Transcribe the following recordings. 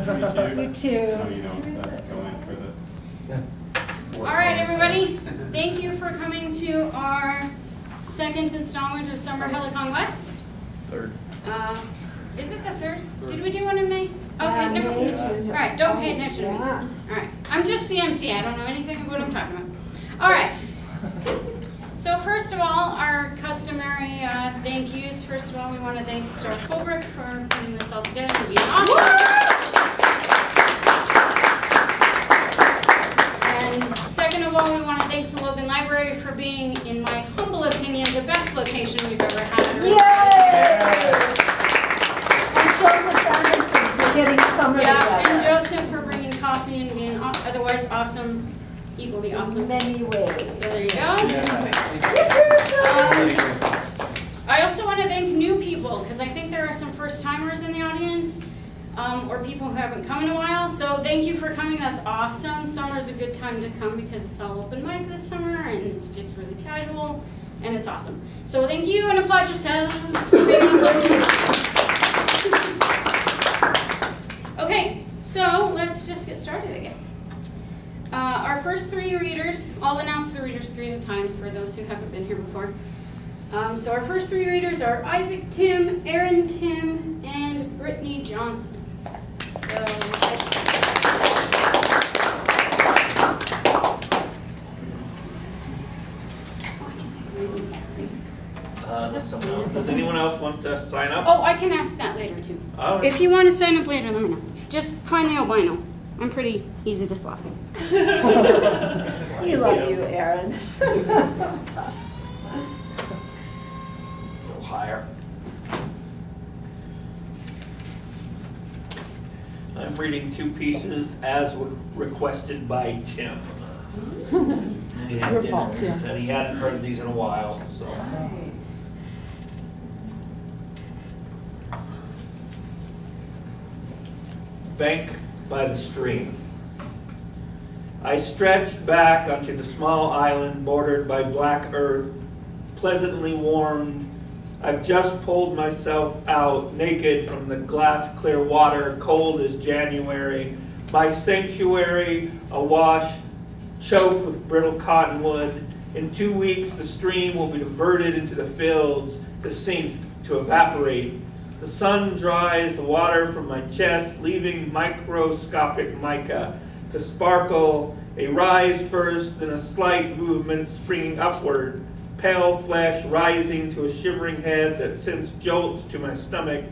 You too. No, you don't go in for the... All right, everybody. Thank you for coming to our second installment of Summer Helicon West. Third. Is it the third? Did we do one in May? Okay, never mind. All right, don't pay attention to me. All right, I'm just the MC. I don't know anything about what I'm talking about. All right. So first of all, our customary thank yous. First of all, we want to thank Star Coubrooke for putting this all together and being awesome. And second of all, we want to thank the Logan Library for being, in my humble opinion, the best location we've ever had. Yay! And Joseph Anderson for getting summer together. And Joseph for bringing coffee and being otherwise awesome, equally awesome. In many ways. So there you go. I also want to thank new people, because I think there are some first-timers in the audience, or people who haven't come in a while. So thank you for coming. That's awesome. Summer's a good time to come because it's all open mic this summer, and it's just really casual, and it's awesome. So thank you, and applaud yourselves for being awesome. Okay, so let's just get started, I guess. Our first three readers, I'll announce the readers three at a time for those who haven't been here before. So our first three readers are Isaac Timm, Aaron Timm, and Britney Johnson. So, does anyone else want to sign up? oh, I can ask that later too. Oh. If you want to sign up later, let me know. Just find the albino. I'm pretty easy to swap him. We love you, Aaron. A little higher. I'm reading two pieces as requested by Timm. He had dinner. He said he hadn't heard these in a while, so. Bank by the stream. I stretched back onto the small island bordered by black earth, pleasantly warmed. I've just pulled myself out, naked from the glass-clear water, cold as January. My sanctuary awash, choked with brittle cottonwood. In 2 weeks, the stream will be diverted into the fields to sink, to evaporate. The sun dries the water from my chest, leaving microscopic mica to sparkle, a rise first, then a slight movement springing upward, pale flesh rising to a shivering head that sends jolts to my stomach.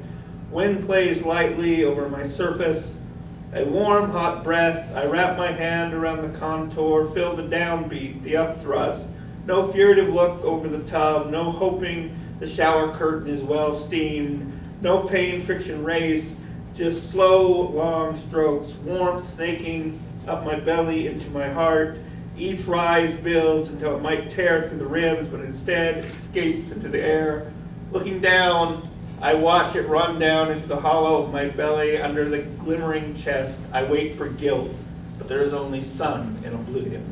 Wind plays lightly over my surface. A warm, hot breath. I wrap my hand around the contour, feel the downbeat, the upthrust. No furtive look over the tub, no hoping the shower curtain is well steamed. No pain friction race, just slow, long strokes, warmth snaking up my belly into my heart. Each rise builds until it might tear through the ribs, but instead escapes into the air. Looking down, I watch it run down into the hollow of my belly under the glimmering chest. I wait for guilt, but there is only sun in oblivion.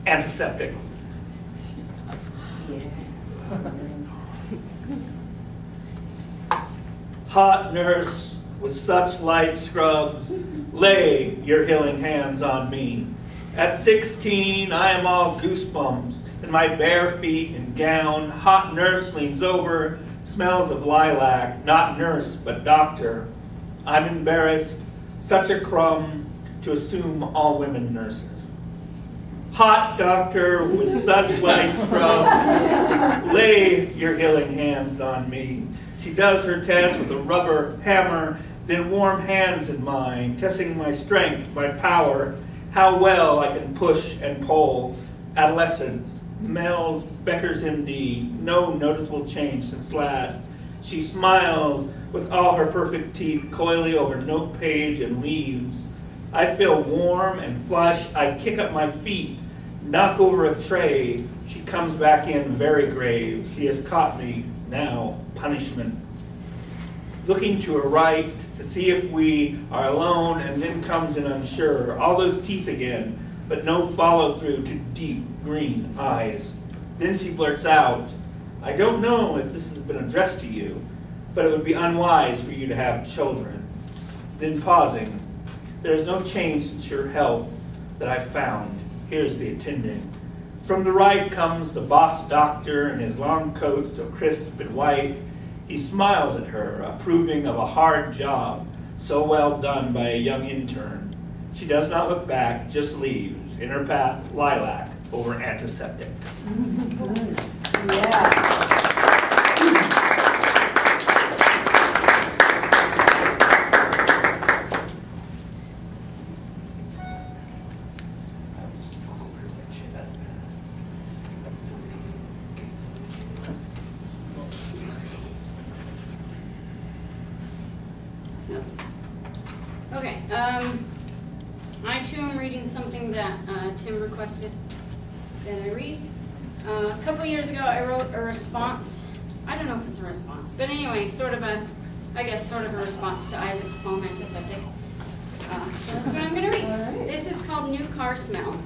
Antiseptic. Hot nurse with such light scrubs, lay your healing hands on me. At 16, I am all goosebumps in my bare feet and gown. Hot nurse leans over, smells of lilac, not nurse but doctor. I'm embarrassed, such a crumb to assume all women nurses. Hot doctor with such light scrubs, lay your healing hands on me. She does her test with a rubber hammer, then warm hands in mine, testing my strength, my power, how well I can push and pull. Adolescence, males, Becker's MD, no noticeable change since last. She smiles with all her perfect teeth coyly over note page and leaves. I feel warm and flush. I kick up my feet, knock over a tray. She comes back in very grave. She has caught me. Now, punishment. Looking to her right to see if we are alone, and then comes in unsure. All those teeth again, but no follow through to deep green eyes. Then she blurts out, "I don't know if this has been addressed to you, but it would be unwise for you to have children." Then pausing, "There is no change since your health that I've found. Here's the attendant." From the right comes the boss doctor in his long coat so crisp and white. He smiles at her, approving of a hard job so well done by a young intern. She does not look back, just leaves. In her path, lilac over antiseptic. Yeah. Okay, I too am reading something that Tim requested that I read. A couple years ago I wrote a response. I don't know if it's a response, but anyway, sort of a response to Isaac's poem, Antiseptic. So that's what I'm going to read. Right. This is called New Car Smell.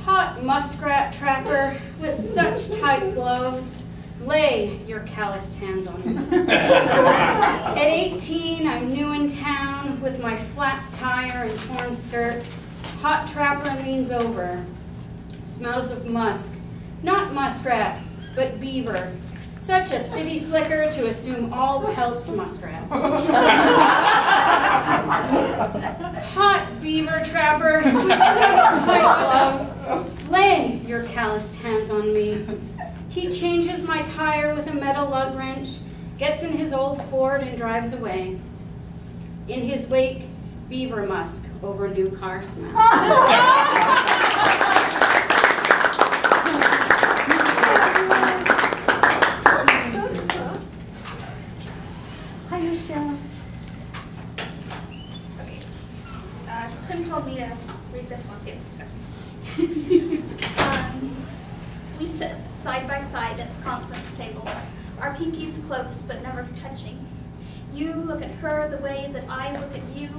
Hot muskrat trapper with such tight gloves, lay your calloused hands on me. At 18, I'm new in town with my flat tire and torn skirt. Hot trapper leans over, smells of musk, not muskrat, but beaver. Such a city slicker to assume all pelts muskrat. Hot beaver trapper with such tight gloves, lay your calloused hands on me. He changes my tire with a metal lug wrench, gets in his old Ford and drives away. In his wake, beaver musk over new car smell. Hi, Michelle. Okay. Tim told me to read this one too. So. We sit side by side at the conference table, our pinkies close but never touching. You look at her the way that I look at you.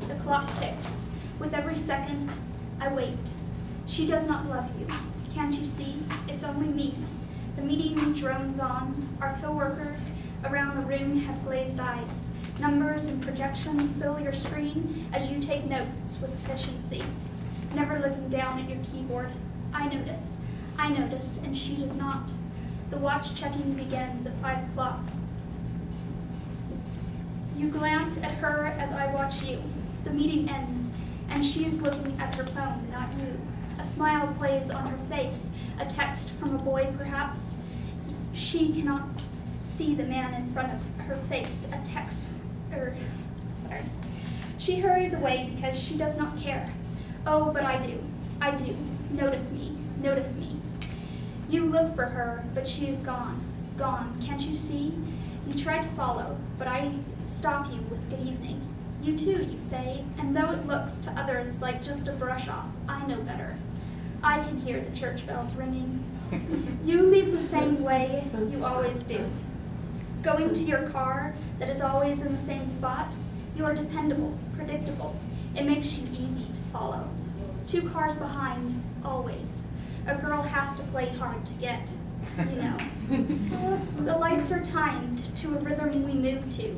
The clock ticks. With every second, I wait. She does not love you. Can't you see? It's only me. The meeting drones on. Our coworkers around the room have glazed eyes. Numbers and projections fill your screen as you take notes with efficiency. Never looking down at your keyboard. I notice, and she does not. The watch checking begins at 5 o'clock. You glance at her as I watch you. The meeting ends, and she is looking at her phone, not you. A smile plays on her face, a text from a boy perhaps. She cannot see the man in front of her face, a text, sorry. She hurries away because she does not care. Oh, but I do. Notice me. You look for her, but she is gone. Can't you see? You try to follow, but I stop you with good evening. You too, you say, and though it looks to others like just a brush off, I know better. I can hear the church bells ringing. You leave the same way you always do. Going to your car that is always in the same spot, you are dependable, predictable. It makes you easy to follow. 2 cars behind, always. A girl has to play hard to get, you know. The lights are timed to a rhythm we move to.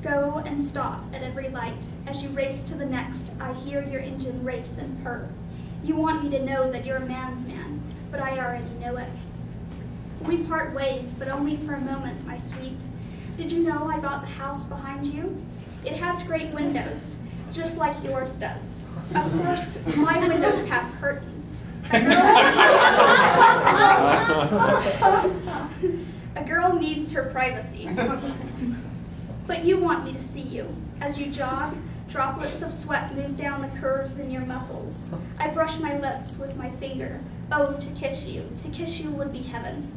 Go and stop at every light. As you race to the next, I hear your engine race and purr. You want me to know that you're a man's man, but I already know it. We part ways, but only for a moment, my sweet. Did you know I bought the house behind you? It has great windows, just like yours does. Of course, my windows have curtains. A girl needs her privacy. But you want me to see you. As you jog, droplets of sweat move down the curves in your muscles. I brush my lips with my finger. Oh, to kiss you would be heaven.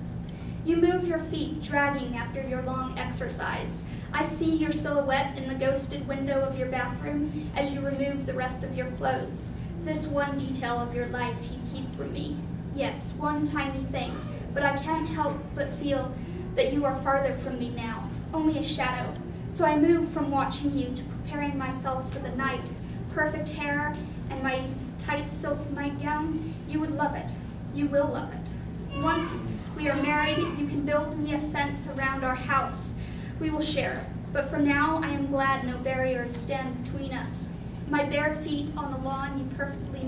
You move your feet, dragging after your long exercise. I see your silhouette in the ghosted window of your bathroom as you remove the rest of your clothes. This one detail of your life you keep from me. Yes, one tiny thing, but I can't help but feel that you are farther from me now, only a shadow. So I move from watching you to preparing myself for the night. Perfect hair and my tight silk nightgown, you would love it. You will love it. Once we are married, you can build me a fence around our house. We will share. But for now, I am glad no barriers stand between us. My bare feet on the lawn you perfectly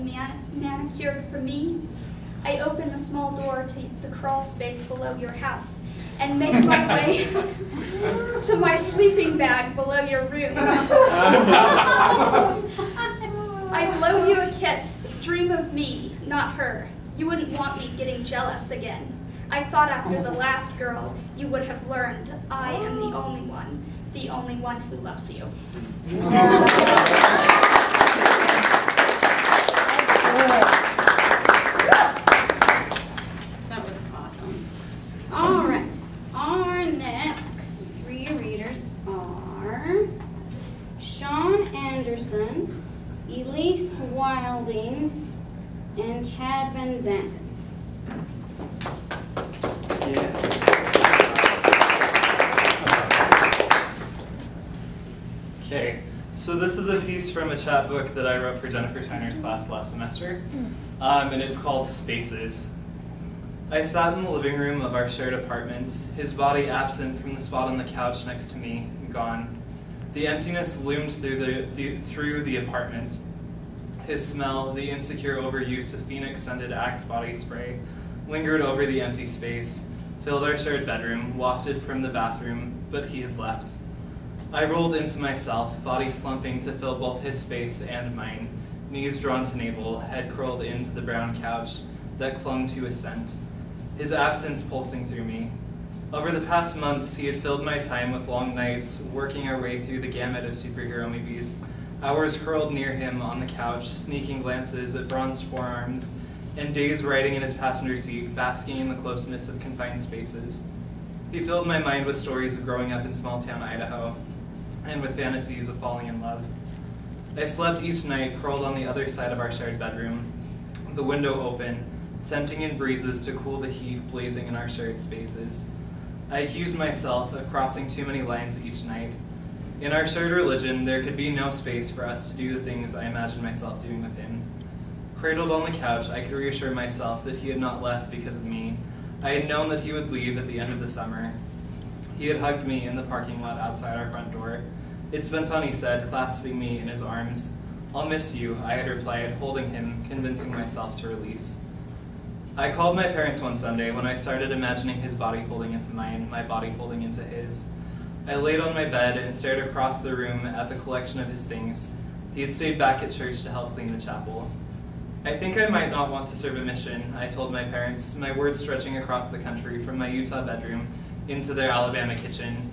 manicured for me. I open a small door to the crawl space below your house and make my way to my sleeping bag below your room. I blow you a kiss. Dream of me, not her. You wouldn't want me getting jealous again. I thought after the last girl, you would have learned I am the only one who loves you. That was awesome. All right. Our next three readers are Shaun Anderson, Elise Wilding, and Chad Vanzantex. Okay, so this is a piece from a chapbook that I wrote for Jennifer Tyner's class last semester, and it's called Spaces. I sat in the living room of our shared apartment, his body absent from the spot on the couch next to me, gone. The emptiness loomed through the apartment. His smell, the insecure overuse of Phoenix-scented Axe body spray, lingered over the empty space, filled our shared bedroom, wafted from the bathroom, but he had left. I rolled into myself, body slumping to fill both his space and mine, knees drawn to navel, head curled into the brown couch that clung to his scent, his absence pulsing through me. Over the past months, he had filled my time with long nights, working our way through the gamut of superhero movies, hours curled near him on the couch, sneaking glances at bronzed forearms, and days riding in his passenger seat, basking in the closeness of confined spaces. He filled my mind with stories of growing up in small-town Idaho, and with fantasies of falling in love. I slept each night curled on the other side of our shared bedroom, the window open, tempting in breezes to cool the heat blazing in our shared spaces. I accused myself of crossing too many lines each night. In our shared religion, there could be no space for us to do the things I imagined myself doing with him. Cradled on the couch, I could reassure myself that he had not left because of me. I had known that he would leave at the end of the summer. He had hugged me in the parking lot outside our front door. "It's been fun," he said, clasping me in his arms. "I'll miss you," I had replied, holding him, convincing myself to release. I called my parents one Sunday when I started imagining his body folding into mine, my body folding into his. I laid on my bed and stared across the room at the collection of his things. He had stayed back at church to help clean the chapel. "I think I might not want to serve a mission," I told my parents, my words stretching across the country from my Utah bedroom into their Alabama kitchen.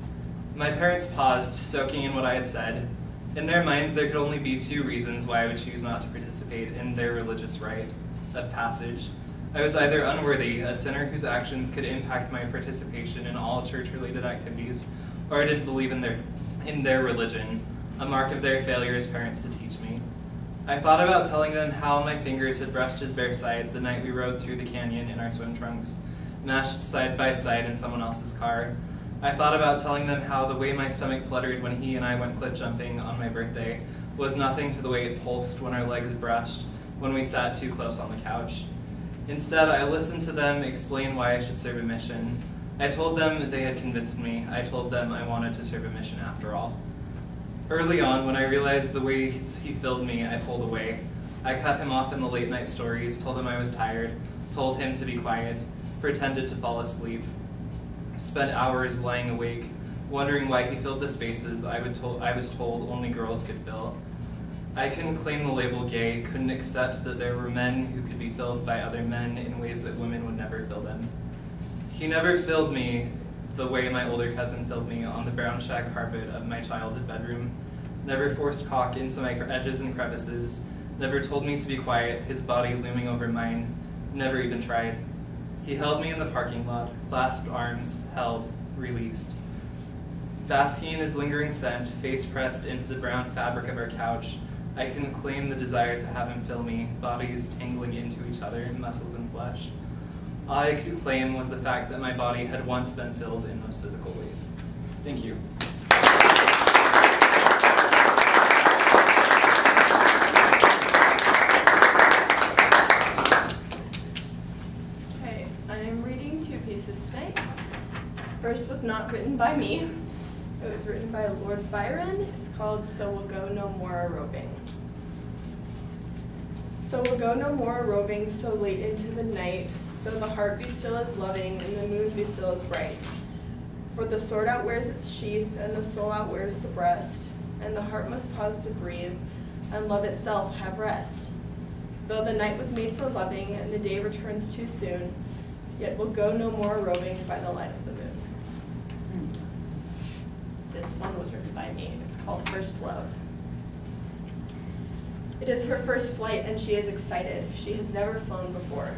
My parents paused, soaking in what I had said. In their minds, there could only be two reasons why I would choose not to participate in their religious rite of passage. I was either unworthy, a sinner whose actions could impact my participation in all church-related activities, or I didn't believe in their religion, a mark of their failure as parents to teach me. I thought about telling them how my fingers had brushed his bare side the night we rode through the canyon in our swim trunks, mashed side by side in someone else's car. I thought about telling them how the way my stomach fluttered when he and I went cliff jumping on my birthday was nothing to the way it pulsed when our legs brushed when we sat too close on the couch. Instead, I listened to them explain why I should serve a mission. I told them they had convinced me. I told them I wanted to serve a mission after all. Early on, when I realized the ways he filled me, I pulled away. I cut him off in the late night stories, told him I was tired, told him to be quiet, pretended to fall asleep. Spent hours lying awake, wondering why he filled the spaces I was told only girls could fill. I couldn't claim the label gay, couldn't accept that there were men who could be filled by other men in ways that women would never fill them. He never filled me the way my older cousin filled me on the brown shag carpet of my childhood bedroom, never forced cock into my edges and crevices, never told me to be quiet, his body looming over mine, never even tried. He held me in the parking lot, clasped arms, held, released. Basking in his lingering scent, face pressed into the brown fabric of our couch, I couldn't claim the desire to have him fill me, bodies tangling into each other, muscles and flesh. All I could claim was the fact that my body had once been filled in those physical ways. Thank you. pieces tonight. First was not written by me. It was written by Lord Byron. It's called So We'll Go No More A-Roving. So we'll go no more a-roving so late into the night, though the heart be still as loving and the moon be still as bright. For the sword outwears its sheath and the soul outwears the breast, and the heart must pause to breathe and love itself have rest. Though the night was made for loving and the day returns too soon, yet we'll go no more a-roving by the light of the moon. This one was written by me. It's called First Love. It is her first flight and she is excited. She has never flown before.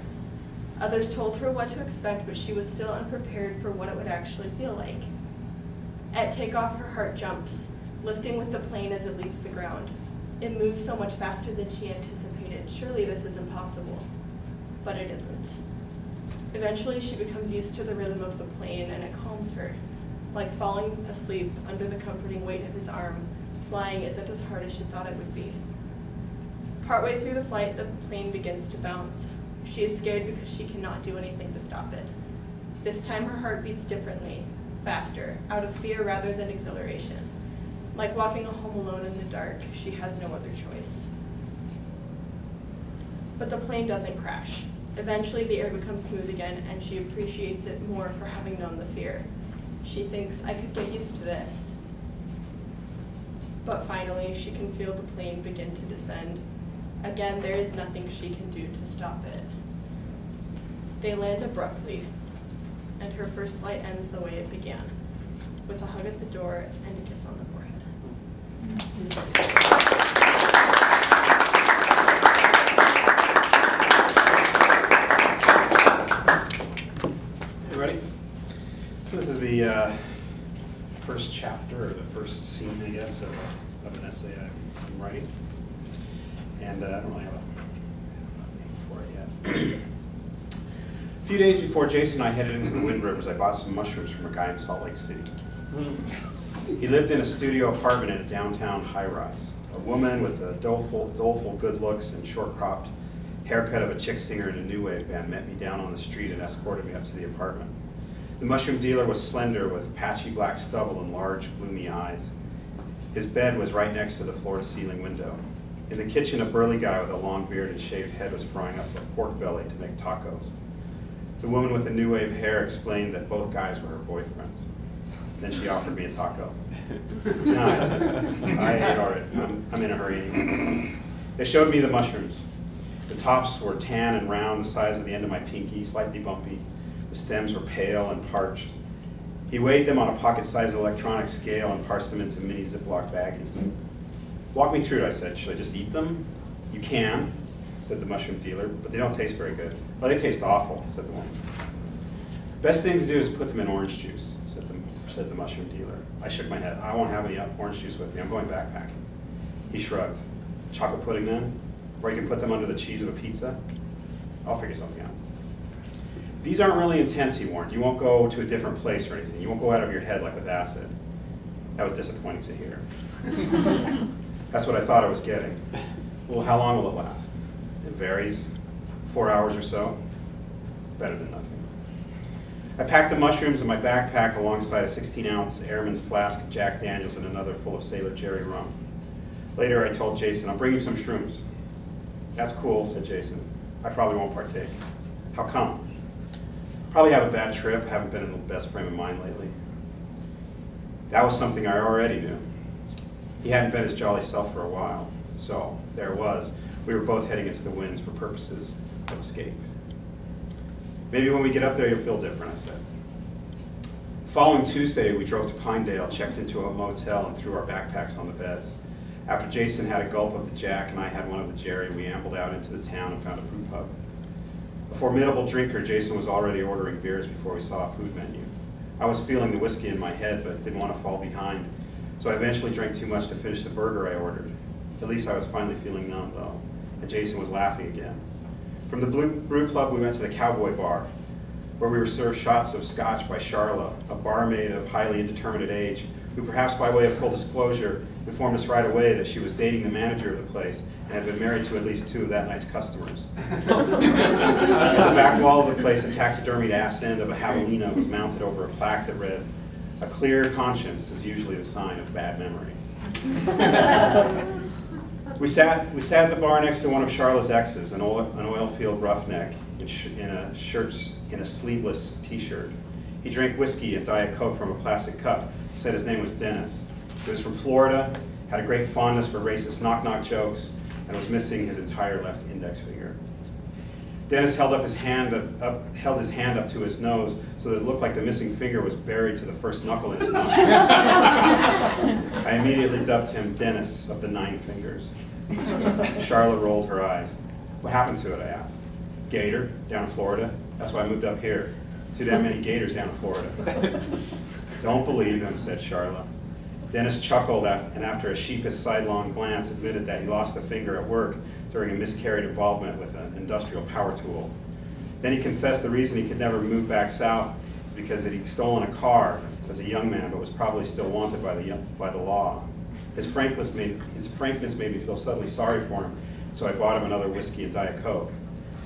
Others told her what to expect, but she was still unprepared for what it would actually feel like. At takeoff, her heart jumps, lifting with the plane as it leaves the ground. It moves so much faster than she anticipated. Surely this is impossible. But it isn't. Eventually, she becomes used to the rhythm of the plane and it calms her. Like falling asleep under the comforting weight of his arm, flying isn't as hard as she thought it would be. Partway through the flight, the plane begins to bounce. She is scared because she cannot do anything to stop it. This time her heart beats differently, faster, out of fear rather than exhilaration. Like walking home alone in the dark, she has no other choice. But the plane doesn't crash. Eventually the air becomes smooth again and she appreciates it more for having known the fear. She thinks, I could get used to this. But finally, she can feel the plane begin to descend. Again, there is nothing she can do to stop it. They land abruptly, and her first flight ends the way it began, with a hug at the door and a kiss on the forehead. You ready? So this is the first chapter, or the first scene, I guess, of an essay I'm writing. And I don't really have a name for it yet. A few days before Jason and I headed into the Wind Rivers, I bought some mushrooms from a guy in Salt Lake City. He lived in a studio apartment in a downtown high-rise. A woman with the doleful good looks and short-cropped haircut of a chick singer in a new wave band met me down on the street and escorted me up to the apartment. The mushroom dealer was slender with patchy black stubble and large, gloomy eyes. His bed was right next to the floor-to-ceiling window. In the kitchen, a burly guy with a long beard and shaved head was frying up a pork belly to make tacos. The woman with the new wave hair explained that both guys were her boyfriends. Then she offered me a taco. No, I said, I ate already. I'm in a hurry anyway. They showed me the mushrooms. The tops were tan and round, the size of the end of my pinky, slightly bumpy. The stems were pale and parched. He weighed them on a pocket-sized electronic scale and parsed them into mini Ziploc baggies. Walk me through it, I said. Should I just eat them? You can, said the mushroom dealer, but they don't taste very good. Well, they taste awful, said the woman. Best thing to do is put them in orange juice, said the mushroom dealer. I shook my head. I won't have any orange juice with me. I'm going backpacking. He shrugged. Chocolate pudding then? Or you can put them under the cheese of a pizza? I'll figure something out. These aren't really intense, he warned. You won't go to a different place or anything. You won't go out of your head like with acid. That was disappointing to hear. That's what I thought I was getting. Well, how long will it last? It varies. 4 hours or so. Better than nothing. I packed the mushrooms in my backpack alongside a 16-ounce Airman's flask of Jack Daniels and another full of Sailor Jerry rum. Later, I told Jason, I'm bringing some shrooms. That's cool, said Jason. I probably won't partake. How come? Probably have a bad trip, haven't been in the best frame of mind lately. That was something I already knew. He hadn't been his jolly self for a while, so there it was. We were both heading into the winds for purposes of escape. Maybe when we get up there, you'll feel different, I said. Following Tuesday, we drove to Pinedale, checked into a motel, and threw our backpacks on the beds. After Jason had a gulp of the Jack and I had one of the Jerry, we ambled out into the town and found a brew pub. A formidable drinker, Jason was already ordering beers before we saw a food menu. I was feeling the whiskey in my head, but didn't want to fall behind, so I eventually drank too much to finish the burger I ordered. At least I was finally feeling numb, though, and Jason was laughing again. From the brew club, we went to the Cowboy Bar, where we were served shots of scotch by Charla, a barmaid of highly indeterminate age, who perhaps by way of full disclosure informed us right away that she was dating the manager of the place and had been married to at least 2 of that night's customers. At the back wall of the place, a taxidermied ass end of a javelina was mounted over a plaque that read, "A clear conscience is usually the sign of bad memory." We sat at the bar next to one of Charlotte's exes, an oil field roughneck in a sleeveless t-shirt. He drank whiskey and Diet Coke from a plastic cup. Said his name was Dennis. He was from Florida, had a great fondness for racist knock-knock jokes, and was missing his entire left index finger. Dennis held his hand up to his nose so that it looked like the missing finger was buried to the first knuckle in his nostril. I immediately dubbed him Dennis of the 9 fingers. Charlotte rolled her eyes. "What happened to it?" I asked. "Gator, down in Florida. That's why I moved up here. Too damn many gators down in Florida." "Don't believe him," said Charlotte. Dennis chuckled and after a sheepish sidelong glance admitted that he lost the finger at work during a miscarried involvement with an industrial power tool. Then he confessed the reason he could never move back south is because he'd stolen a car as a young man but was probably still wanted by the law. His frankness made me feel suddenly sorry for him, so I bought him another whiskey and Diet Coke.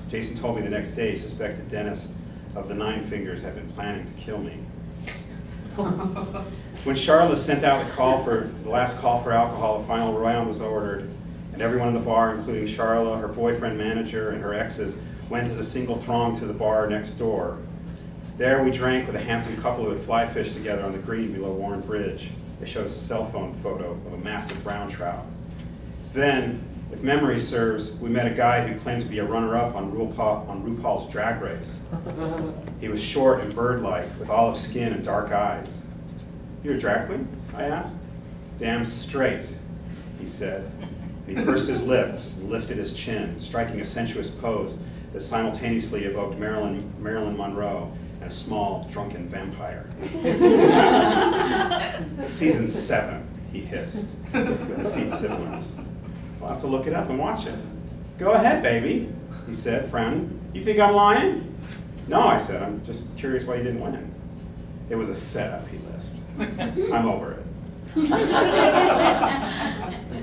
Jason told me the next day he suspected Dennis of the 9 fingers had been planning to kill me. When Charlotte sent out the last call for alcohol, a final round was ordered, and everyone in the bar, including Charlotte, her boyfriend, manager, and her exes, went as a single throng to the bar next door. There we drank with a handsome couple who had fly fished together on the green below Warren Bridge. They showed us a cell phone photo of a massive brown trout. Then, if memory serves, we met a guy who claimed to be a runner-up on RuPaul's Drag Race. He was short and bird-like, with olive skin and dark eyes. "You're a drag queen?" I asked. "Damn straight," he said. And he pursed his lips and lifted his chin, striking a sensuous pose that simultaneously evoked Marilyn Monroe and a small, drunken vampire. "Season 7, he hissed, with effete sibilance. "I'll have to look it up and watch it." "Go ahead, baby," he said, frowning. "You think I'm lying?" "No," I said. "I'm just curious why you didn't win." "It was a setup," he lisped. "I'm over it."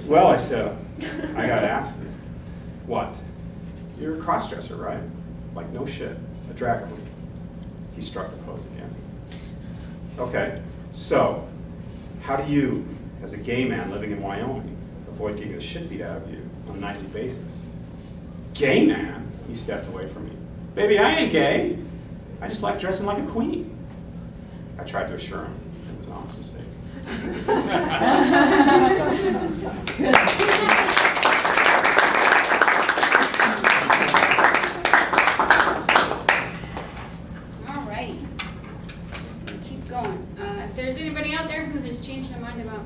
"Well," I said, "I gotta ask you." "What?" "You're a crossdresser, right?" "Like, no shit. A drag queen." He struck the pose again. "Okay, so how do you, as a gay man living in Wyoming, avoid getting the shit beat out of you on a nightly basis?" "Gay man?" He stepped away from me. "Baby, I ain't gay. I just like dressing like a queen." I tried to assure him it was an honest mistake. All right. Just gonna keep going. If there's anybody out there who has changed their mind about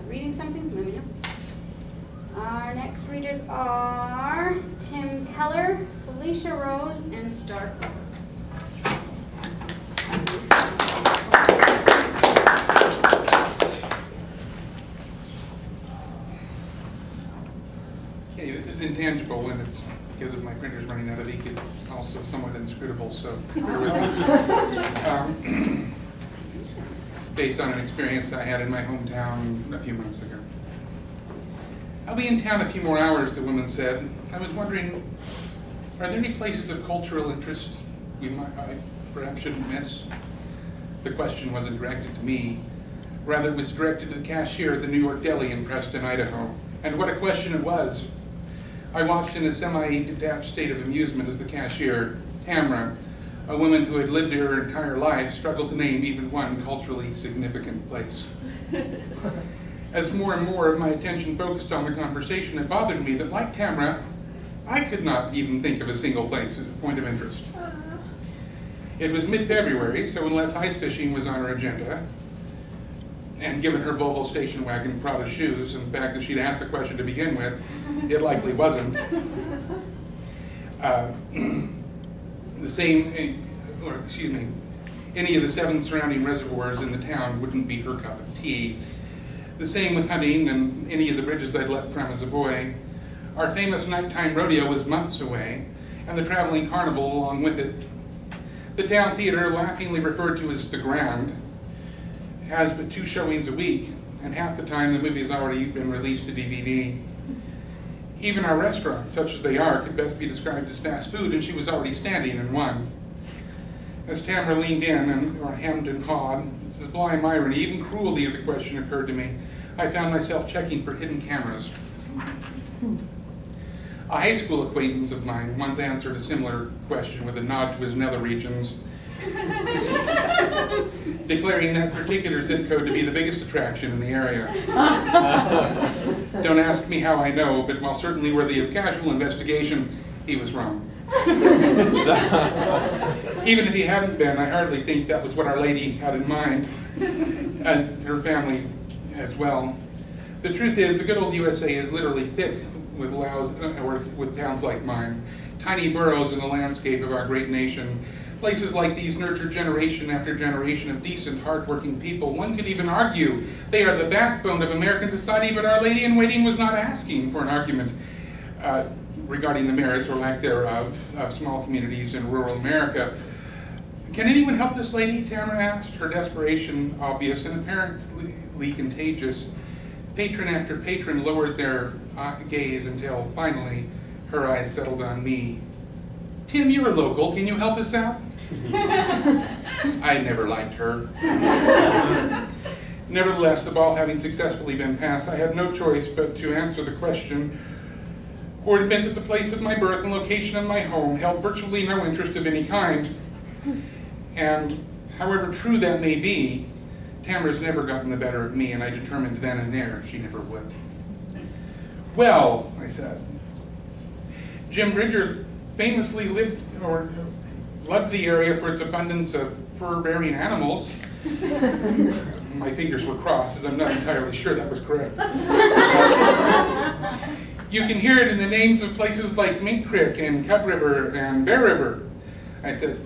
reading something, let me know. Our next readers are Tim Keller, Felicia Rose, and Star Coubrooke. Okay, this is Intangible, and it's because of my printer's running out of ink. It's also somewhat inscrutable, so bear with me. It's based on an experience I had in my hometown a few months ago. "I'll be in town a few more hours," the woman said. "I was wondering, are there any places of cultural interest I perhaps shouldn't miss?" The question wasn't directed to me. Rather, it was directed to the cashier at the New York Deli in Preston, Idaho. And what a question it was. I watched in a semi-detached state of amusement as the cashier, Tamara, a woman who had lived here her entire life, struggled to name even one culturally significant place. As more and more of my attention focused on the conversation, it bothered me that, like Tamara, I could not even think of a single place as a point of interest. It was mid-February, so unless ice fishing was on her agenda, and given her Volvo station wagon, Prada shoes, and the fact that she'd asked the question to begin with, it likely wasn't. Any of the 7 surrounding reservoirs in the town wouldn't be her cup of tea. The same with hunting and any of the bridges I'd leapt from as a boy. Our famous nighttime rodeo was months away, and the traveling carnival along with it. The town theater, laughingly referred to as the Grand, has but 2 showings a week, and half the time the movie has already been released to DVD. Even our restaurants, such as they are, could best be described as fast food, and she was already standing in one. As Tamara leaned in and hemmed and hawed, the sublime irony, even cruelty of the question occurred to me. I found myself checking for hidden cameras. A high school acquaintance of mine once answered a similar question with a nod to his nether regions, declaring that particular zip code to be the biggest attraction in the area. Don't ask me how I know, but while certainly worthy of casual investigation, he was wrong. Even if he hadn't been, I hardly think that was what Our Lady had in mind, and her family as well. The truth is, the good old USA is literally thick with towns like mine, tiny boroughs in the landscape of our great nation. Places like these nurture generation after generation of decent, hardworking people. One could even argue they are the backbone of American society, but Our Lady in Waiting was not asking for an argument regarding the merits or lack thereof of small communities in rural America. Can anyone help this lady? Tamara asked, her desperation obvious and apparently contagious. Patron after patron lowered their gaze until finally her eyes settled on me. Tim, you're local. Can you help us out? I never liked her. Nevertheless, the ball having successfully been passed, I had no choice but to answer the question or admit that the place of my birth and location of my home held virtually no interest of any kind. And however true that may be, Tamara's never gotten the better of me, and I determined then and there she never would. Well, I said, Jim Bridger famously loved the area for its abundance of fur-bearing animals. My fingers were crossed, as I'm not entirely sure that was correct. You can hear it in the names of places like Mink Creek and Cub River and Bear River. I said,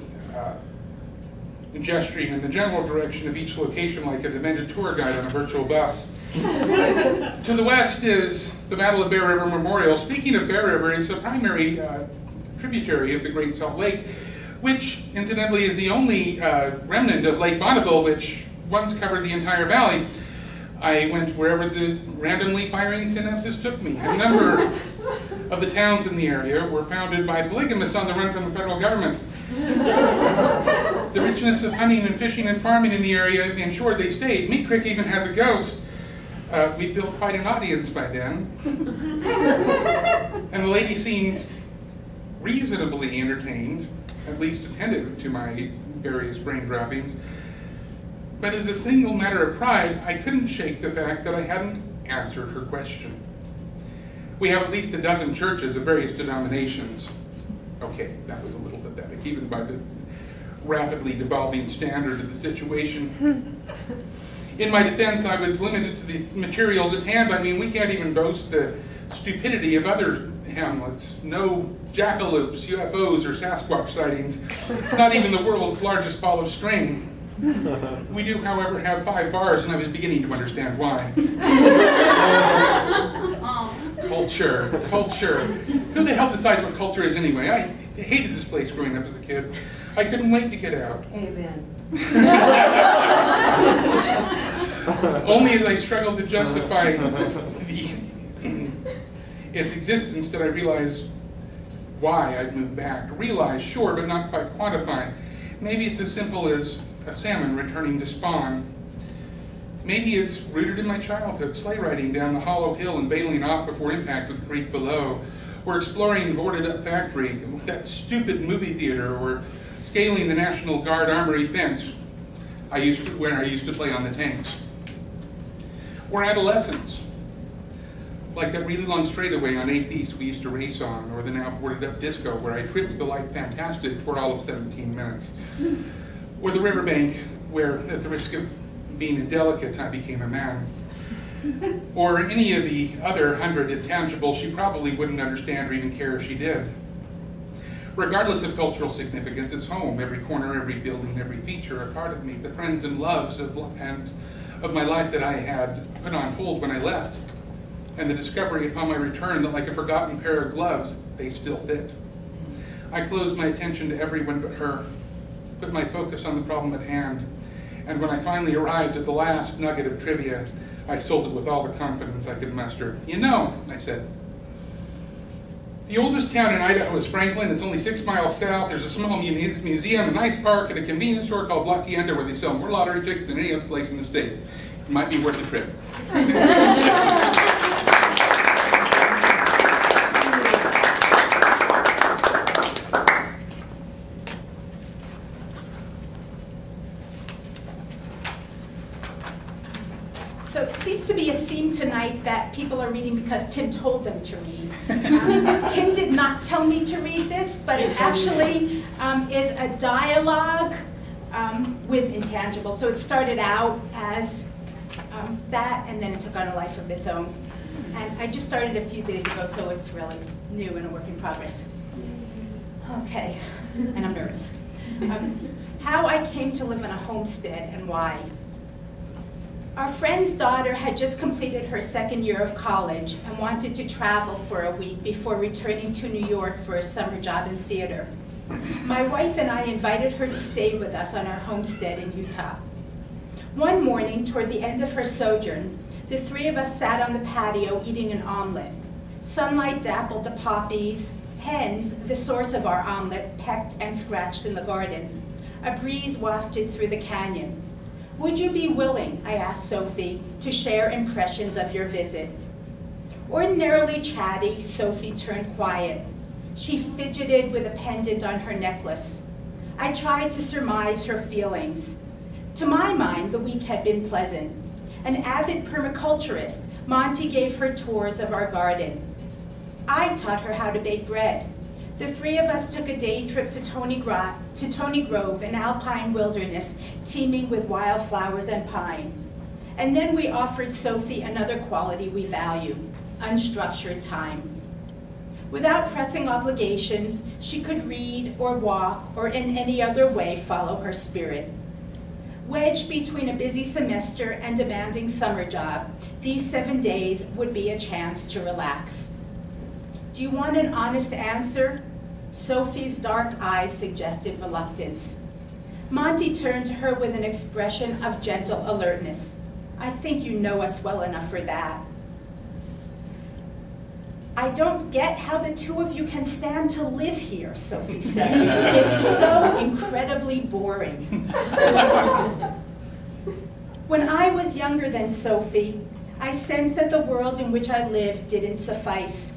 gesturing in the general direction of each location like a demented tour guide on a virtual bus. To the west is the Battle of Bear River Memorial. Speaking of Bear River, it's a primary tributary of the Great Salt Lake, which incidentally is the only remnant of Lake Bonneville, which once covered the entire valley. I went wherever the randomly firing synapses took me. A number of the towns in the area were founded by polygamists on the run from the federal government. The richness of hunting and fishing and farming in the area ensured they stayed. Meat Creek even has a ghost. We built quite an audience by then. And the lady seemed reasonably entertained, at least attentive to my various brain droppings. But as a single matter of pride, I couldn't shake the fact that I hadn't answered her question. We have at least a dozen churches of various denominations. Okay, that was a little pathetic, even by the rapidly devolving standard of the situation. In my defense, I was limited to the materials at hand. I mean, we can't even boast the stupidity of other hamlets. No jackalopes, UFOs, or Sasquatch sightings. Not even the world's largest ball of string. We do, however, have 5 bars, and I was beginning to understand why. Culture. Who the hell decides what culture is anyway? I hated this place growing up as a kid. I couldn't wait to get out. Amen. Only as I struggled to justify its existence did I realize why I'd moved back. Realize, sure, but not quite quantify. Maybe it's as simple as a salmon returning to spawn. Maybe it's rooted in my childhood, sleigh riding down the hollow hill and bailing off before impact with the creek below, or exploring the boarded-up factory, that stupid movie theater, or scaling the National Guard armory fence where I used to play on the tanks. Or adolescence, like that really long straightaway on 8th East we used to race on, or the now boarded-up disco where I tripped the light fantastic for all of 17 minutes. Or the riverbank where, at the risk of being indelicate, I became a man. Or any of the other 100 intangibles she probably wouldn't understand or even care if she did. Regardless of cultural significance, it's home. Every corner, every building, every feature are part of me. The friends and loves of my life that I had put on hold when I left. And the discovery upon my return that, like a forgotten pair of gloves, they still fit. I closed my attention to everyone but her, put my focus on the problem at hand, and when I finally arrived at the last nugget of trivia, I sold it with all the confidence I could muster. You know, I said, the oldest town in Idaho is Franklin. It's only 6 miles south. There's a small museum, a nice park, and a convenience store called La Tienda where they sell more lottery tickets than any other place in the state. It might be worth a trip. So it seems to be a theme tonight that people are reading because Tim told them to read. Tim did not tell me to read this, but it actually is a dialogue with Intangible. So it started out as that, and then it took on a life of its own. And I just started a few days ago, so it's really new and a work in progress. Okay, and I'm nervous. How I came to live in a homestead and why. Our friend's daughter had just completed her 2nd year of college and wanted to travel for a week before returning to New York for a summer job in theater. My wife and I invited her to stay with us on our homestead in Utah. One morning, toward the end of her sojourn, the 3 of us sat on the patio eating an omelet. Sunlight dappled the poppies. Hens, the source of our omelet, pecked and scratched in the garden. A breeze wafted through the canyon. Would you be willing, I asked Sophie, to share impressions of your visit? Ordinarily chatty, Sophie turned quiet. She fidgeted with a pendant on her necklace. I tried to surmise her feelings. To my mind, the week had been pleasant. An avid permaculturist, Monty gave her tours of our garden. I taught her how to bake bread. The 3 of us took a day trip to Tony Grove, an alpine wilderness teeming with wildflowers and pine. And then we offered Sophie another quality we value, unstructured time. Without pressing obligations, she could read or walk or in any other way follow her spirit. Wedged between a busy semester and demanding summer job, these 7 days would be a chance to relax. Do you want an honest answer? Sophie's dark eyes suggested reluctance. Monty turned to her with an expression of gentle alertness. I think you know us well enough for that. I don't get how the 2 of you can stand to live here, Sophie said. It's so incredibly boring. When I was younger than Sophie, I sensed that the world in which I lived didn't suffice.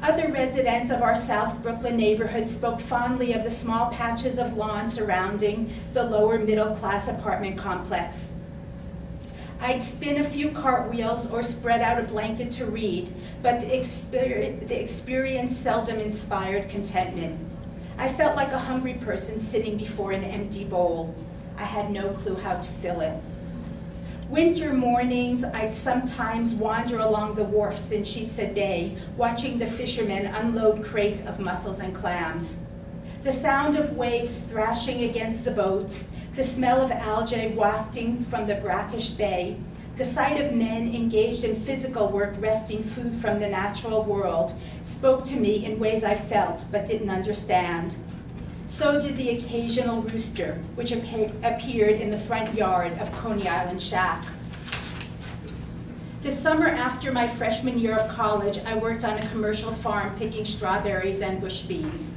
Other residents of our South Brooklyn neighborhood spoke fondly of the small patches of lawn surrounding the lower middle-class apartment complex. I'd spin a few cartwheels or spread out a blanket to read, but the experience seldom inspired contentment. I felt like a hungry person sitting before an empty bowl. I had no clue how to fill it. Winter mornings, I'd sometimes wander along the wharfs in Sheepshead Bay, watching the fishermen unload crates of mussels and clams. The sound of waves thrashing against the boats, the smell of algae wafting from the brackish bay, the sight of men engaged in physical work wresting food from the natural world spoke to me in ways I felt but didn't understand. So did the occasional rooster, which appeared in the front yard of Coney Island Shack. The summer after my freshman year of college, I worked on a commercial farm picking strawberries and bush beans.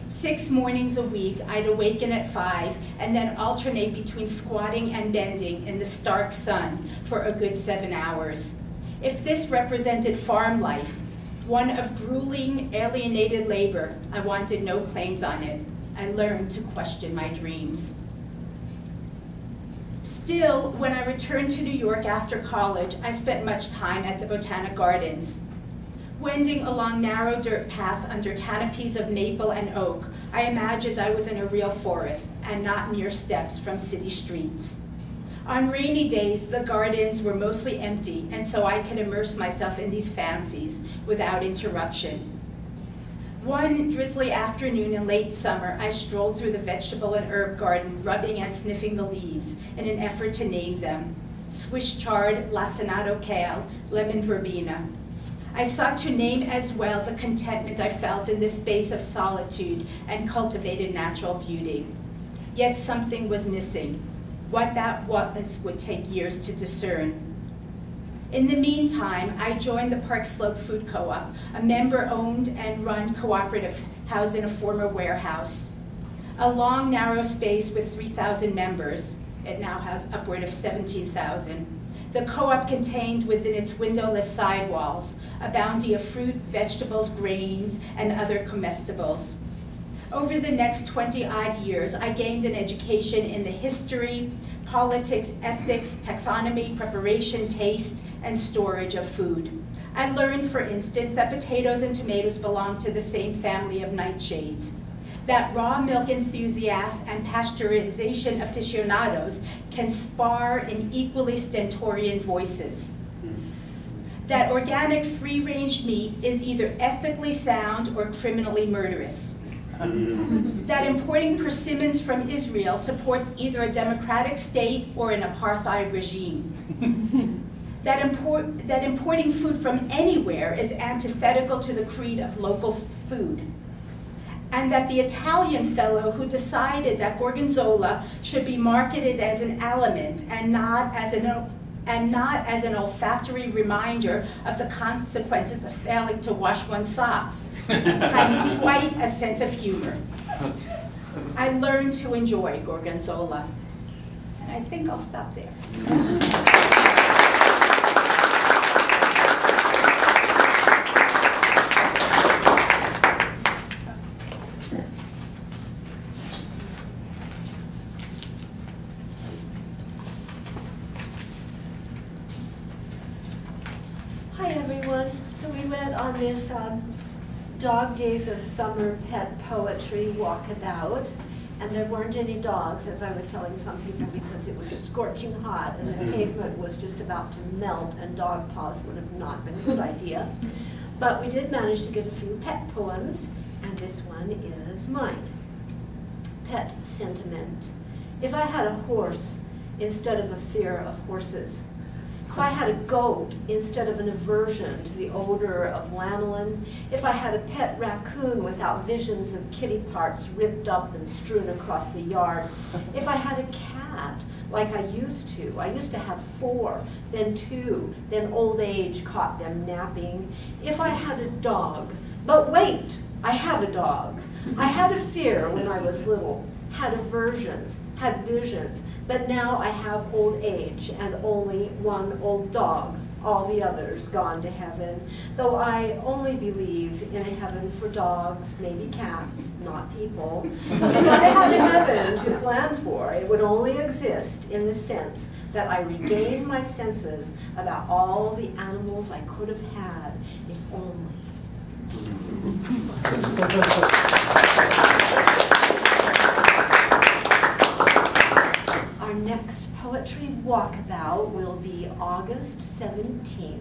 6 mornings a week, I'd awaken at 5 and then alternate between squatting and bending in the stark sun for a good 7 hours. If this represented farm life, one of grueling, alienated labor, I wanted no claims on it. I learned to question my dreams. Still, when I returned to New York after college, I spent much time at the Botanic Gardens. Wending along narrow dirt paths under canopies of maple and oak, I imagined I was in a real forest and not mere steps from city streets. On rainy days, the gardens were mostly empty, and so I could immerse myself in these fancies without interruption. One drizzly afternoon in late summer, I strolled through the vegetable and herb garden, rubbing and sniffing the leaves in an effort to name them: Swiss chard, lacinato kale, lemon verbena. I sought to name as well the contentment I felt in this space of solitude and cultivated natural beauty. Yet something was missing. What that was would take years to discern. In the meantime, I joined the Park Slope Food Co-op, a member-owned and run cooperative housed in a former warehouse. A long, narrow space with 3,000 members. It now has upward of 17,000. The co-op contained within its windowless sidewalls a bounty of fruit, vegetables, grains, and other comestibles. Over the next 20-odd years, I gained an education in the history, politics, ethics, taxonomy, preparation, taste, and storage of food. I learned, for instance, that potatoes and tomatoes belong to the same family of nightshades, that raw milk enthusiasts and pasteurization aficionados can spar in equally stentorian voices, that organic free-range meat is either ethically sound or criminally murderous, that importing persimmons from Israel supports either a democratic state or an apartheid regime, that importing food from anywhere is antithetical to the creed of local food, and that the Italian fellow who decided that gorgonzola should be marketed as an aliment and not as an olfactory reminder of the consequences of failing to wash one's socks had quite a sense of humor. I learned to enjoy gorgonzola, and I think I'll stop there. On this Dog Days of Summer Pet Poetry walkabout, and there weren't any dogs, as I was telling some people, because it was scorching hot and the pavement was just about to melt, and dog paws would have not been a good idea. But we did manage to get a few pet poems, and this one is mine. Pet sentiment. If I had a horse instead of a fear of horses, if I had a goat instead of an aversion to the odor of lanolin, if I had a pet raccoon without visions of kitty parts ripped up and strewn across the yard, if I had a cat like I used to have 4, then 2, then old age caught them napping, if I had a dog, but wait, I have a dog. I had a fear when I was little, had aversions, had visions, but now I have old age and only one old dog, all the others gone to heaven, though I only believe in a heaven for dogs, maybe cats, not people. If I had a heaven to plan for, it would only exist in the sense that I regain my senses about all the animals I could have had, if only. Our next poetry walkabout will be August 17th,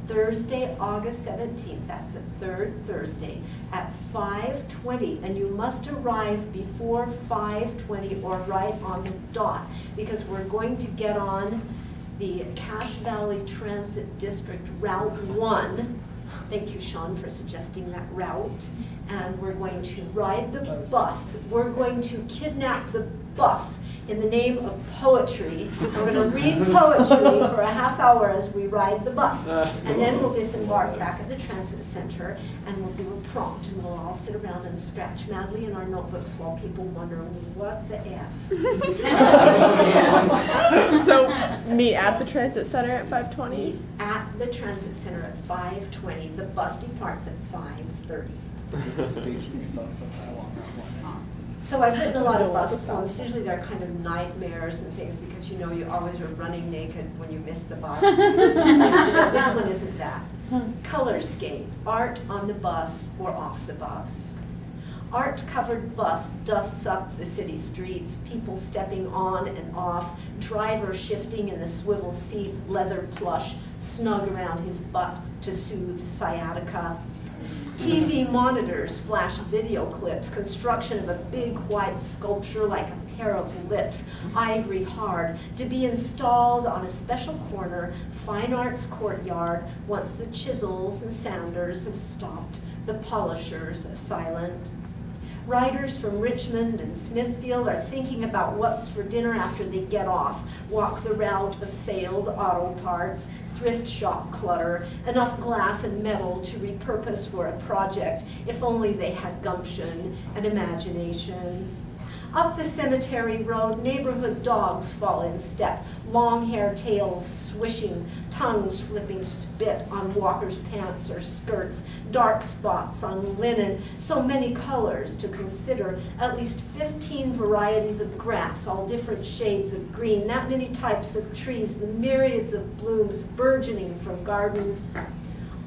Thursday, August 17th. That's the third Thursday at 5:20, and you must arrive before 5:20 or right on the dot, because we're going to get on the Cache Valley Transit District Route 1. Thank you, Shaun, for suggesting that route. And we're going to ride the bus. We're going to kidnap the bus in the name of poetry. We're going to read poetry for a half hour as we ride the bus. And then we'll disembark back at the transit center and we'll do a prompt, and we'll all sit around and scratch madly in our notebooks while people wonder, what the F? So meet at the transit center at 5:20? At the transit center at 5:20. The bus departs at 5:30. So I've written a lot of bus poems. Usually they're kind of nightmares and things, because you know you always are running naked when you miss the bus. This one isn't that. Colorscape, art on the bus or off the bus. Art-covered bus dusts up the city streets, people stepping on and off, driver shifting in the swivel seat, leather plush, snug around his butt to soothe sciatica. TV monitors flash video clips, construction of a big white sculpture like a pair of lips, ivory hard, to be installed on a special corner, fine arts courtyard, once the chisels and sanders have stopped, the polishers silent. Riders from Richmond and Smithfield are thinking about what's for dinner after they get off, walk the route of failed auto parts, thrift shop clutter, enough glass and metal to repurpose for a project, if only they had gumption and imagination. Up the cemetery road, neighborhood dogs fall in step, long hair tails swishing, tongues flipping spit on walkers' pants or skirts, dark spots on linen, so many colors to consider, at least 15 varieties of grass, all different shades of green, that many types of trees, the myriads of blooms burgeoning from gardens.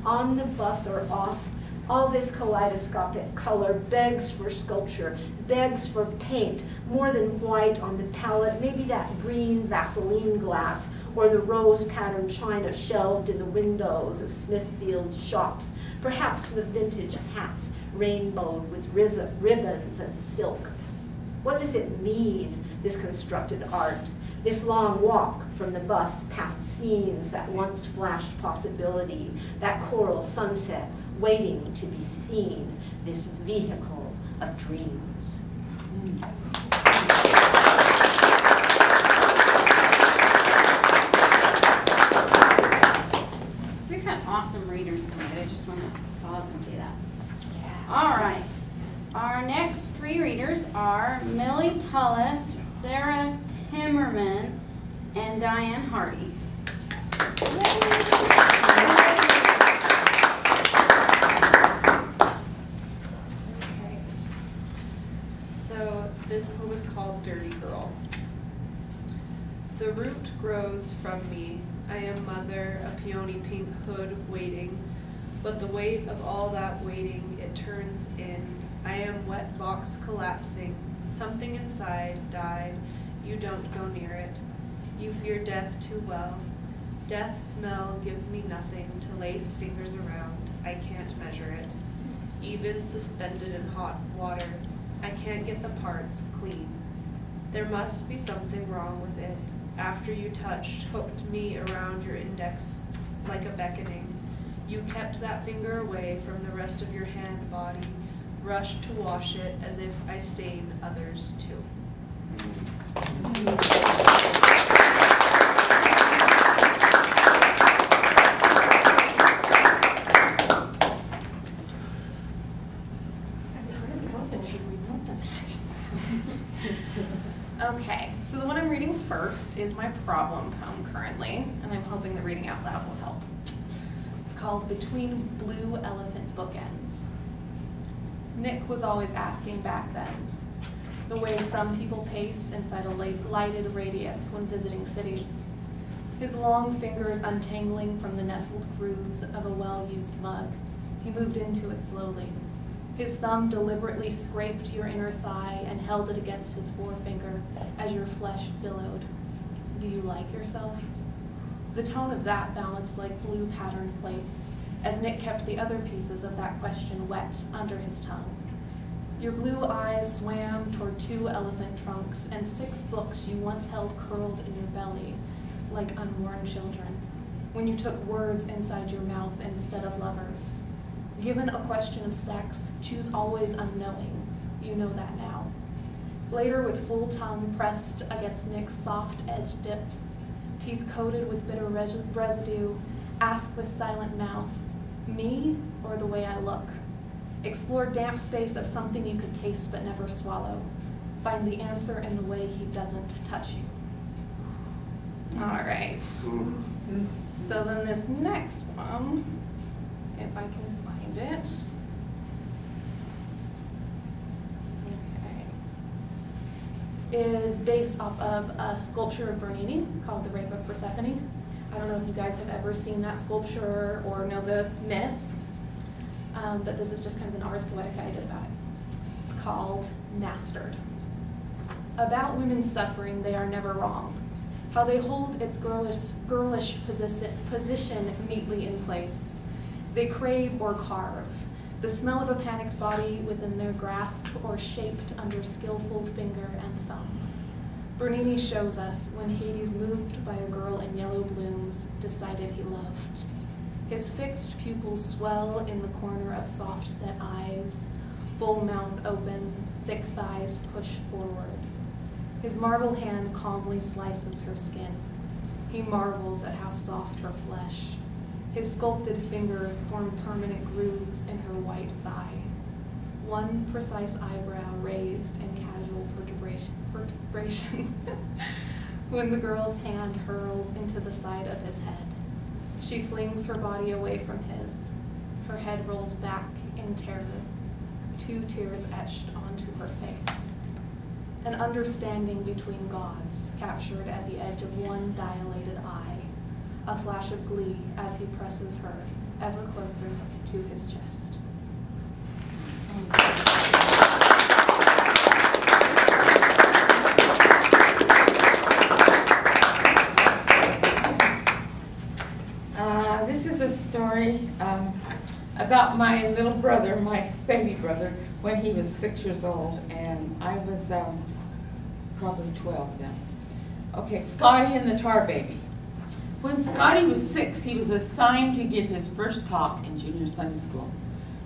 On the bus or off, all this kaleidoscopic color begs for sculpture, begs for paint, more than white on the palette, maybe that green Vaseline glass, or the rose-patterned china shelved in the windows of Smithfield shops, perhaps the vintage hats rainbowed with ribbons and silk. What does it mean, this constructed art? This long walk from the bus past scenes that once flashed possibility, that coral sunset waiting to be seen, this vehicle of dreams. We've had awesome readers tonight. I just want to pause and say that. All right. Our next three readers are Millie Tullis, Sarah Timmerman, and Dianne Hardy. Okay. So this poem is called Dirty Girl. The root grows from me. I am mother, a peony pink hood waiting, but the weight of all that waiting, it turns in. I am wet box collapsing. Something inside died. You don't go near it. You fear death too well. Death's smell gives me nothing to lace fingers around. I can't measure it. Even suspended in hot water, I can't get the parts clean. There must be something wrong with it. After you touched, hooked me around your index like a beckoning. You kept that finger away from the rest of your hand body, rushed to wash it as if I stain others too. Okay, so the one I'm reading first is my problem poem currently, and I'm hoping the reading out loud will help. It's called Between Blue Elephant Bookends. Nick was always asking back then, the way some people pace inside a lighted radius when visiting cities. His long fingers untangling from the nestled grooves of a well-used mug, he moved into it slowly. His thumb deliberately scraped your inner thigh and held it against his forefinger as your flesh billowed. Do you like yourself? The tone of that balanced like blue patterned plates, as Nick kept the other pieces of that question wet under his tongue. Your blue eyes swam toward 2 elephant trunks and 6 books you once held curled in your belly, like unborn children, when you took words inside your mouth instead of lovers. Given a question of sex, choose always unknowing. You know that now. Later, with full tongue pressed against Nick's soft-edged dips, teeth coated with bitter residue, ask with silent mouth, me or the way I look? Explore damp space of something you could taste but never swallow. Find the answer in the way he doesn't touch you. All right. So then this next one, if I can find it. Okay. Is based off of a sculpture of Bernini called The Rape of Persephone. I don't know if you guys have ever seen that sculpture or know the myth, but this is just kind of an ars poetica I did about it. It's called Mastered. About women's suffering, they are never wrong. How they hold its girlish position neatly in place. They crave or carve, the smell of a panicked body within their grasp or shaped under skillful finger and thumb. Bernini shows us when Hades, moved by a girl in yellow blooms, decided he loved. His fixed pupils swell in the corner of soft-set eyes, full mouth open, thick thighs push forward. His marble hand calmly slices her skin. He marvels at how soft her flesh. His sculpted fingers form permanent grooves in her white thigh. One precise eyebrow raised in casual perturbation when the girl's hand hurls into the side of his head. She flings her body away from his. Her head rolls back in terror, 2 tears etched onto her face. An understanding between gods captured at the edge of one dilated eye, a flash of glee as he presses her ever closer to his chest. This is a story about my little brother, my baby brother, when he was 6 years old, and I was probably 12 then. Okay, Scotty and the Tar Baby. When Scotty was 6, he was assigned to give his first talk in junior Sunday school.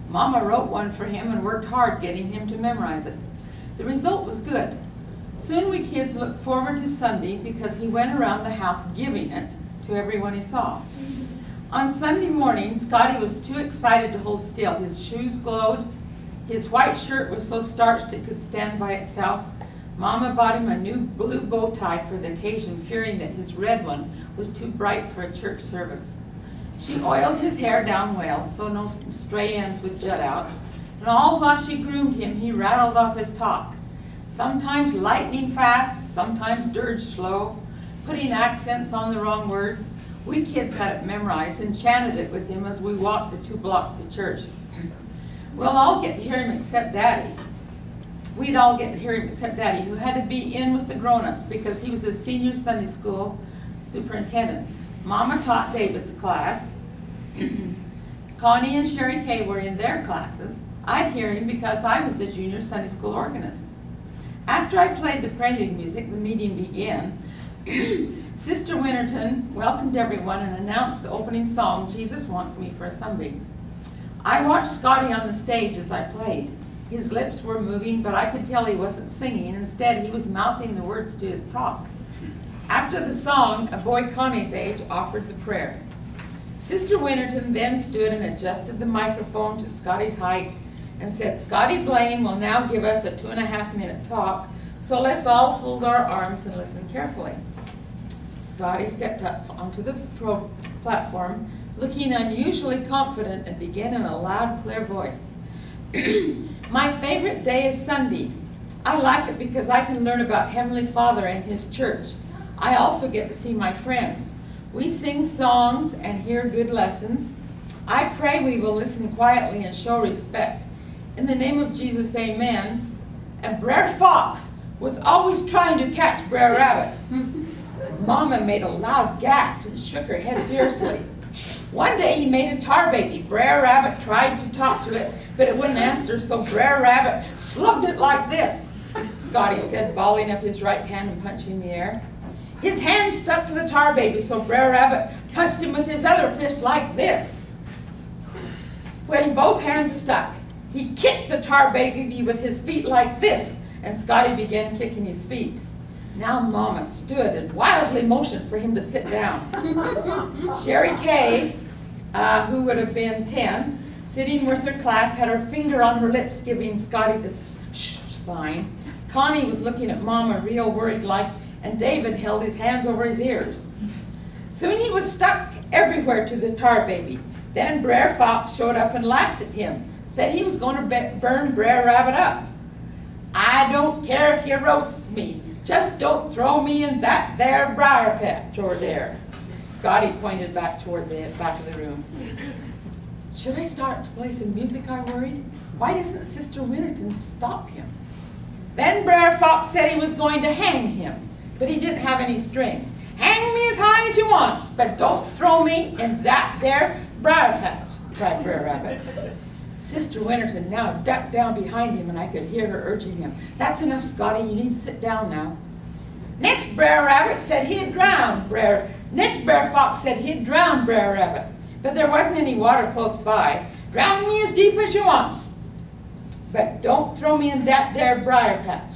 Mama wrote one for him and worked hard getting him to memorize it. The result was good. Soon we kids looked forward to Sunday because he went around the house giving it to everyone he saw. On Sunday morning, Scotty was too excited to hold still. His shoes glowed. His white shirt was so starched it could stand by itself. Mama bought him a new blue bow tie for the occasion, fearing that his red one was too bright for a church service. She oiled his hair down well so no stray ends would jut out, and all while she groomed him, he rattled off his talk. Sometimes lightning fast, sometimes dirge slow, putting accents on the wrong words. We kids had it memorized and chanted it with him as we walked the 2 blocks to church. We'll all get to hear him except Daddy. We'd all get to hear him except Daddy, who had to be in with the grown-ups because he was a senior Sunday school superintendent. Mama taught David's class. Connie and Sherry Kay were in their classes. I'd hear him because I was the junior Sunday school organist. After I played the prelude music, the meeting began. Sister Winterton welcomed everyone and announced the opening song, Jesus Wants Me for a Sunbeam. I watched Scotty on the stage as I played. His lips were moving, but I could tell he wasn't singing. Instead, he was mouthing the words to his talk. After the song, a boy Connie's age offered the prayer. Sister Winterton then stood and adjusted the microphone to Scotty's height and said, Scotty Blaine will now give us a 2.5-minute talk, so let's all fold our arms and listen carefully. Scotty stepped up onto the platform, looking unusually confident, and began in a loud, clear voice. My favorite day is Sunday. I like it because I can learn about Heavenly Father and His church. I also get to see my friends. We sing songs and hear good lessons. I pray we will listen quietly and show respect. In the name of Jesus, amen. And Brer Fox was always trying to catch Brer Rabbit. Mama made a loud gasp and shook her head fiercely. One day he made a tar baby. Brer Rabbit tried to talk to it, but it wouldn't answer, so Brer Rabbit slugged it like this, Scotty said, balling up his right hand and punching the air. His hand stuck to the tar baby, so Brer Rabbit punched him with his other fist like this. When both hands stuck, he kicked the tar baby with his feet like this, and Scotty began kicking his feet. Now Mama stood and wildly motioned for him to sit down. Sherry Kay, who would have been 10, sitting with her class, had her finger on her lips giving Scotty the shh sign. Connie was looking at Mama real worried like, and David held his hands over his ears. Soon he was stuck everywhere to the tar baby. Then Brer Fox showed up and laughed at him, said he was going to burn Brer Rabbit up. I don't care if you roast me, just don't throw me in that there briar patch over there. Scotty pointed back toward the back of the room. Should I start to play some music, I worried? Why doesn't Sister Winterton stop him? Then Brer Fox said he was going to hang him, but he didn't have any strength. Hang me as high as you want, but don't throw me in that there briar patch, cried Brer Rabbit. Sister Winterton now ducked down behind him, and I could hear her urging him. That's enough, Scotty, you need to sit down now. Next Brer Rabbit said he'd drown Next Brer Fox said he'd drown Brer Rabbit, but there wasn't any water close by. Drown me as deep as you want. but don't throw me in that there briar patch.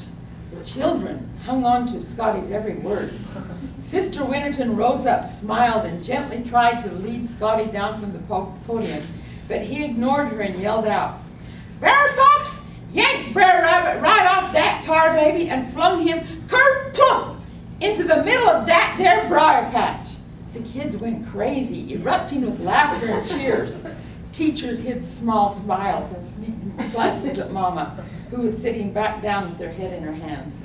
The children hung on to Scotty's every word. Sister Winterton rose up, smiled, and gently tried to lead Scotty down from the podium, but he ignored her and yelled out, "Brer Fox yanked Brer Rabbit right off that tar baby and flung him ker-plump into the middle of that there briar patch." The kids went crazy, erupting with laughter and cheers. Teachers hid small smiles and sneaking glances at Mama, who was sitting back down with her head in her hands.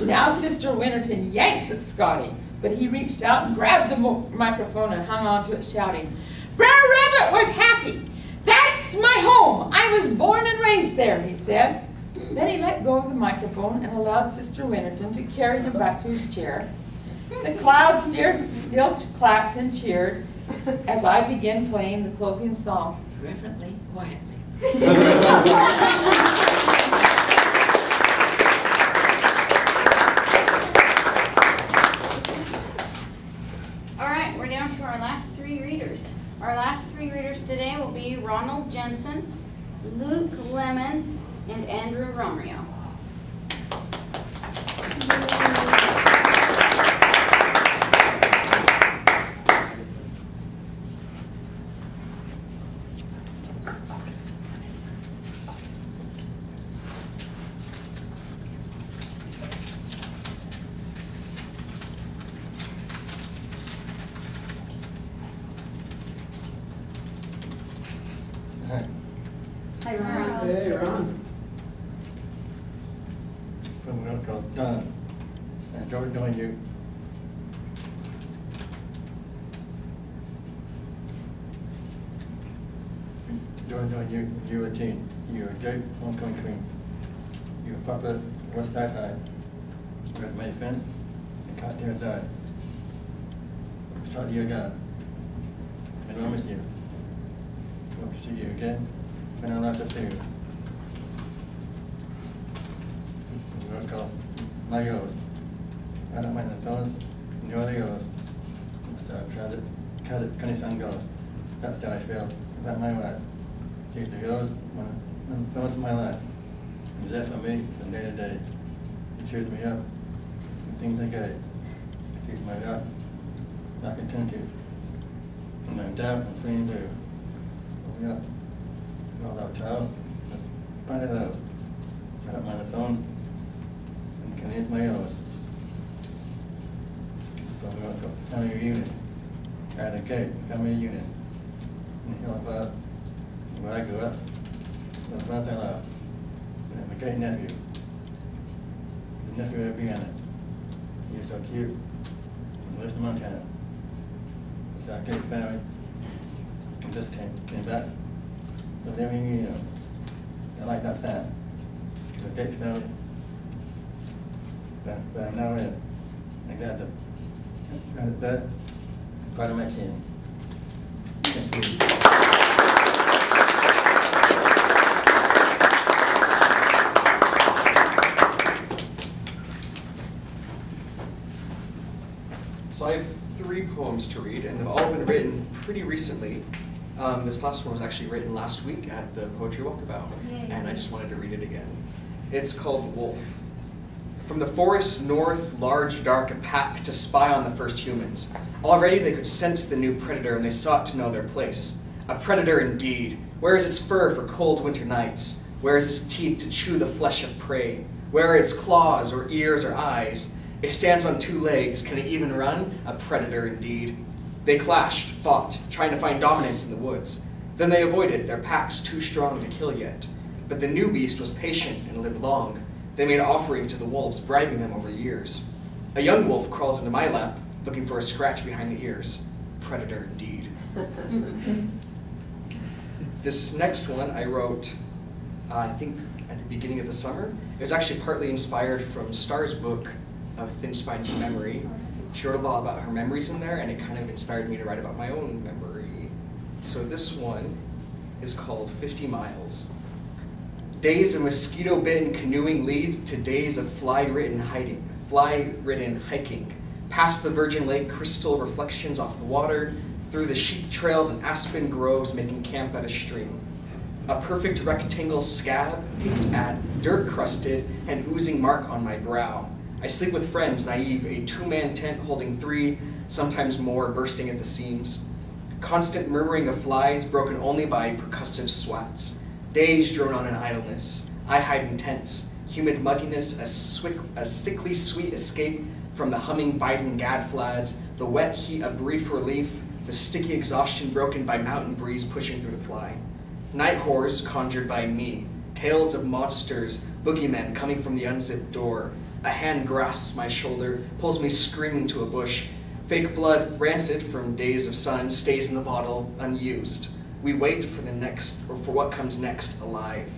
Now Sister Winterton yanked at Scotty, but he reached out and grabbed the microphone and hung on to it, shouting, "Brer Rabbit was happy. That's my home. I was born and raised there," he said. Then he let go of the microphone and allowed Sister Winterton to carry him back to his chair. The crowd still clapped and cheered as I began playing the closing song, reverently, quietly. All right, we're down to our last three readers. Our last three readers today will be Ronald Jensen, Luke Lemmon, and Andrew Romriell. Hi, Ron. Hey, Ron. From Will called Don. And George knowing you. George knowing you, you were a teen. You were a great homecoming queen. You were popular West Side High. You had many friends and caught their eye. Shot you gun. And I miss you. Hope to see you again. And I'll have to see you. We'll call my yours. I don't mind the phones, and you're the yours. So I tried it, Connie Sun goes. That's how I feel about my wife. She's the yours, and so much of my life. She's there for me from day to day. She cheers me up, and things are good. Keeps my heart like a turn to. And I'm down and free and do. Yeah. All out Charles, just find of those. I don't mind the phones, and can hit my yours. So we want to go family reunion. At a gate, family reunion. In the hill above, where I grew up, the friends I love. And my great nephew. The nephew would be on it. He was so cute. He lives in Montana. It's our great family. And just came back. But then, you know, I like that sound. The great family. But I'm now in. I got that part of my team. Thank you. So I have 3 poems to read, and they've all been written pretty recently. This last one was actually written last week at the Poetry Walkabout, and I just wanted to read it again. It's called Wolf. From the forest north, large, dark, a pack to spy on the first humans. Already they could sense the new predator, and they sought to know their place. A predator indeed. Where is its fur for cold winter nights? Where is its teeth to chew the flesh of prey? Where are its claws, or ears, or eyes? It stands on 2 legs. Can it even run? A predator indeed. They clashed, fought, trying to find dominance in the woods. Then they avoided, their packs too strong to kill yet. But the new beast was patient and lived long. They made offerings to the wolves, bribing them over years. A young wolf crawls into my lap, looking for a scratch behind the ears. Predator indeed. This next one I wrote, I think at the beginning of the summer. It was actually partly inspired from Star's book of Thin Spines of Memory. She wrote a lot about her memories in there, and it kind of inspired me to write about my own memory. So this one is called 50 Miles. Days of mosquito-bitten canoeing lead to days of fly-ridden hiking, past the Virgin Lake crystal reflections off the water, through the sheep trails and aspen groves making camp at a stream. a perfect rectangle scab picked at, dirt-crusted, and oozing mark on my brow. I sleep with friends, naive, a two-man tent holding 3, sometimes more, bursting at the seams. Constant murmuring of flies, broken only by percussive swats. Days drone on in idleness. I hide in tents. Humid muddiness, a sickly sweet escape from the humming, biting gadflads. The wet heat, a brief relief. The sticky exhaustion broken by mountain breeze pushing through the fly. Night horrors conjured by me. Tales of monsters, boogeymen coming from the unzipped door. A hand grasps my shoulder, pulls me screaming to a bush. Fake blood, rancid from days of sun, stays in the bottle, unused. We wait for the next, or for what comes next, alive.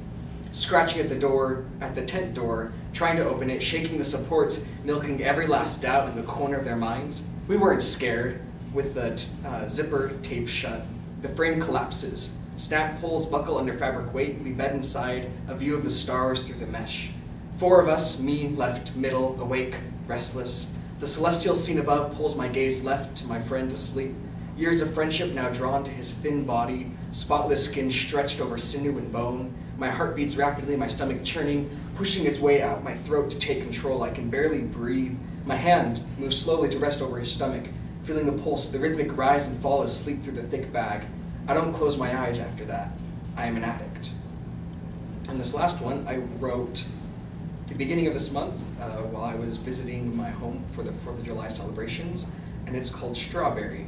Scratching at the door, at the tent door, trying to open it, shaking the supports, milking every last doubt in the corner of their minds. We weren't scared. With the zipper taped shut, the frame collapses. Snap poles buckle under fabric weight. We bed inside, a view of the stars through the mesh. 4 of us, me left, middle, awake, restless. The celestial scene above pulls my gaze left to my friend asleep. Years of friendship now drawn to his thin body, spotless skin stretched over sinew and bone. My heart beats rapidly, my stomach churning, pushing its way out my throat to take control. I can barely breathe. My hand moves slowly to rest over his stomach, feeling the pulse, the rhythmic rise and fall asleep through the thick bag. I don't close my eyes after that. I am an addict. And this last one I wrote at the beginning of this month while I was visiting my home for the 4th of July celebrations, and it's called Strawberry.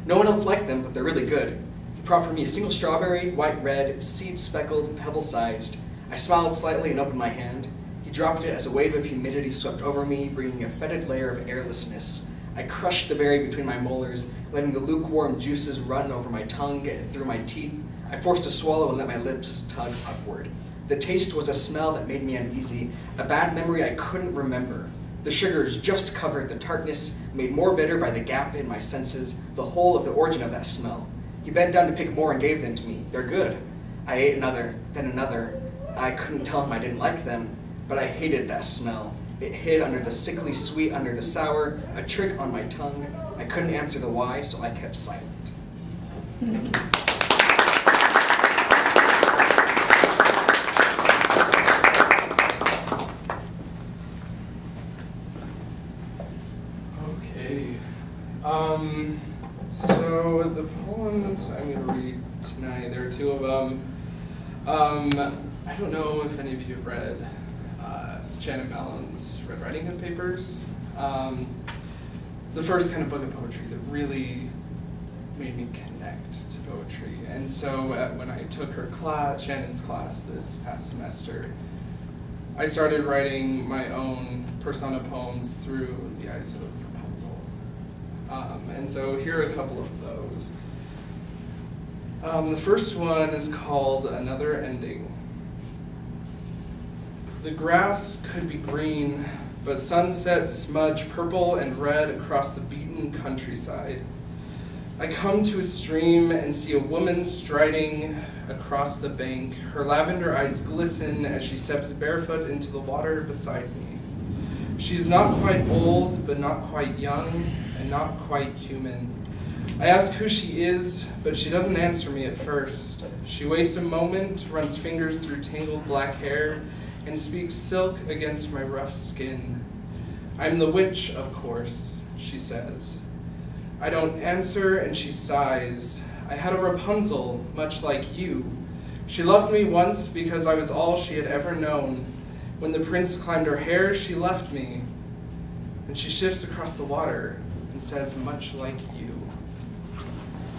No one else liked them, but they're really good. He proffered me a single strawberry, white red, seed-speckled, pebble-sized. I smiled slightly and opened my hand. He dropped it as a wave of humidity swept over me, bringing a fetid layer of airlessness. I crushed the berry between my molars, letting the lukewarm juices run over my tongue and through my teeth. I forced to swallow and let my lips tug upward. The taste was a smell that made me uneasy, a bad memory I couldn't remember. The sugars just covered the tartness, made more bitter by the gap in my senses, the whole of the origin of that smell. He bent down to pick more and gave them to me. They're good. I ate another, then another. I couldn't tell him I didn't like them, but I hated that smell. It hid under the sickly sweet, under the sour, a trick on my tongue. I couldn't answer the why, so I kept silent. Thank you. Okay. So the poems I'm going to read tonight, there are 2 of them. I don't know if any of you have read Janet Mallon's Red Riding Hood papers. It's the first kind of book of poetry that really made me connect to poetry. And so when I took her class, Shannon's class this past semester, I started writing my own persona poems through the eyes of Rapunzel. And so here are a couple of those. The first one is called Another Ending. The grass could be green, but sunsets smudge purple and red across the beaten countryside. I come to a stream and see a woman striding across the bank. Her lavender eyes glisten as she steps barefoot into the water beside me. She is not quite old, but not quite young, and not quite human. I ask who she is, but she doesn't answer me at first. She waits a moment, runs fingers through tangled black hair, and speaks silk against my rough skin. I'm the witch, of course, she says. I don't answer, and she sighs. I had a Rapunzel, much like you. She loved me once because I was all she had ever known. When the prince climbed her hair, she left me. And she shifts across the water and says, much like you.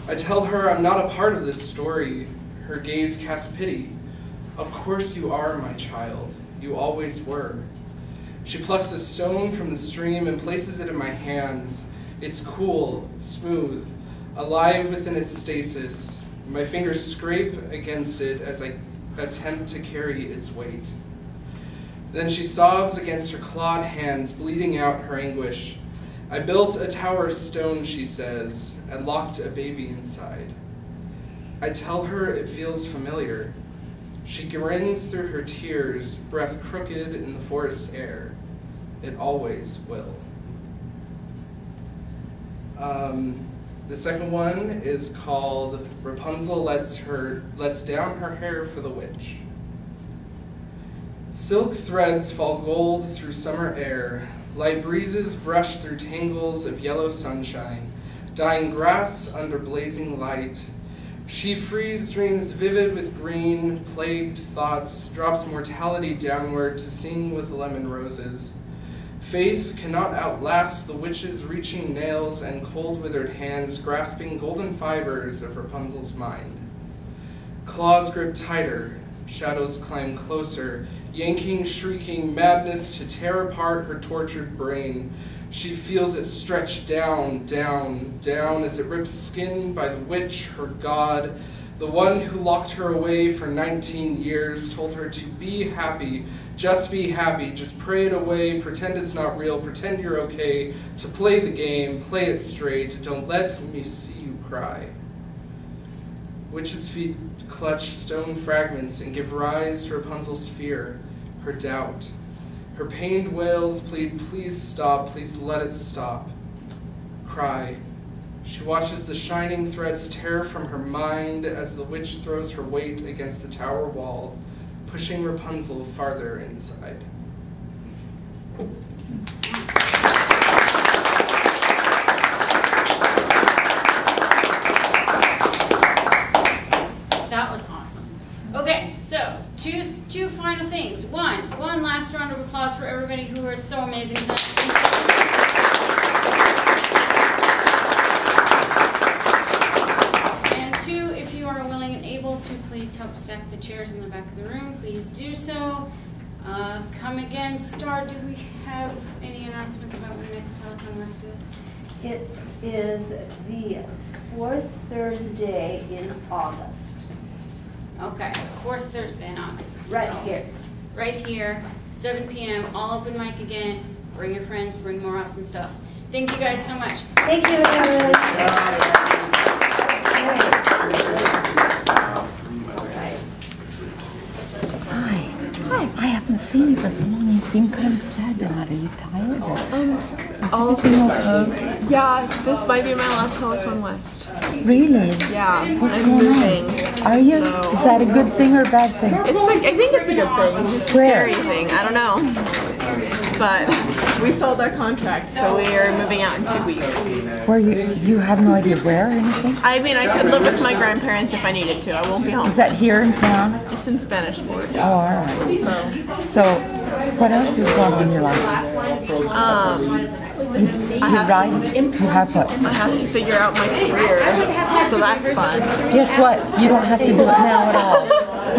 I tell her I'm not a part of this story. Her gaze casts pity. Of course you are, my child. You always were. She plucks a stone from the stream and places it in my hands. It's cool, smooth, alive within its stasis. My fingers scrape against it as I attempt to carry its weight. Then she sobs against her clawed hands, bleeding out her anguish. I built a tower of stone, she says, and locked a baby inside. I tell her it feels familiar. She grins through her tears, breath crooked in the forest air. It always will. The second one is called Rapunzel Lets Down Her Hair for the Witch. Silk threads fall gold through summer air. Light breezes brush through tangles of yellow sunshine, dying grass under blazing light. She frees dreams vivid with green, plagued thoughts, drops mortality downward to sing with lemon roses. Faith cannot outlast the witch's reaching nails and cold withered hands grasping golden fibers of Rapunzel's mind. Claws grip tighter, shadows climb closer, yanking, shrieking, madness to tear apart her tortured brain. She feels it stretch down, down, down as it rips skin by the witch, her god. The one who locked her away for 19 years told her to be happy, just pray it away, pretend it's not real, pretend you're okay, to play the game, play it straight, don't let me see you cry. Witch's feet clutch stone fragments and give rise to Rapunzel's fear, her doubt. Her pained wails plead, please stop, please let it stop. Cry. She watches the shining threads tear from her mind as the witch throws her weight against the tower wall, pushing Rapunzel farther inside. That was awesome. Okay, so two final things. One last round of applause for everybody who was so amazing tonight. And two, if you are willing and able to, please help stack the chairs in the back of the room. Please do so. Come again, Star. Do we have any announcements about when the next Helicon West is? It is the fourth Thursday in August. Okay, fourth Thursday in August. Right so, here. Right here, 7 p.m., all open mic again. Bring your friends, bring more awesome stuff. Thank you guys so much. Thank you, everyone. Hi. I haven't seen you for so long. You seem kind of sad tonight. Are you tired? Yeah, this might be my last Helicon West. Really? Yeah, What's I'm going moving. on? Are you? So. Is that a good thing or a bad thing? It's like, I think it's a good thing. It's a Where? scary thing. I don't know. But we sold our contract, so we are moving out in 2 weeks. Where you have no idea where or anything? I mean, I could live with my grandparents if I needed to. I won't be home. Is that here in town? It's in Spanish Fort. Oh, all right. So what else is going on in your life? You have what? I have to figure out my career, so that's fun. Guess what? You don't have to do it now at all.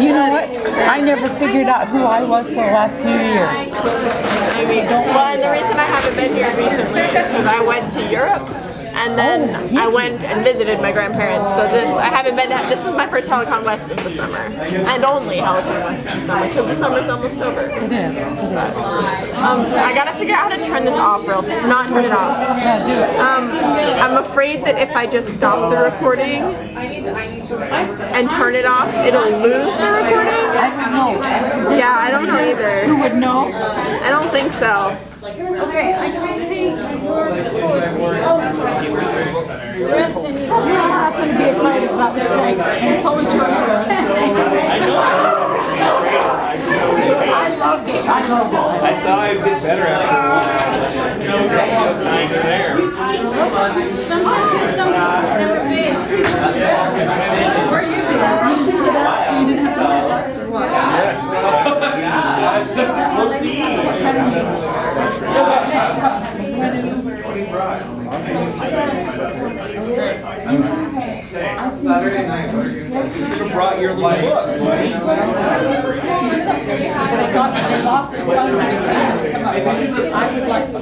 You know what? I never figured out who I was for the last few years. I mean, well, and the reason I haven't been here recently is because I went to Europe. And then I went and visited my grandparents. So this is my first Helicon West of the summer. And only Helicon West of the summer, because the summer's almost over. It is. I gotta figure out how to turn this off not turn it off. Yeah, do it. I'm afraid that if I just stop the recording and turn it off, it'll lose the recording. I don't know. Yeah, I don't know either. Who would know? I don't think so. Okay, I don't think You don't have to be afraid about the strike. And it's always your turn. I loved it. I loved it. I thought I'd get better after sometimes there's some people never fail. Where you been? You did that so you didn't have to worry about it. What? Saturday night, what are you doing? You brought your life. They lost the fundraiser. Come up. I would like to.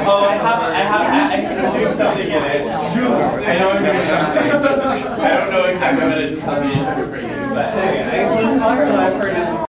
Oh, I have something in it. I know I'm gonna I don't know exactly what it tells me. But anyway, the song I've heard is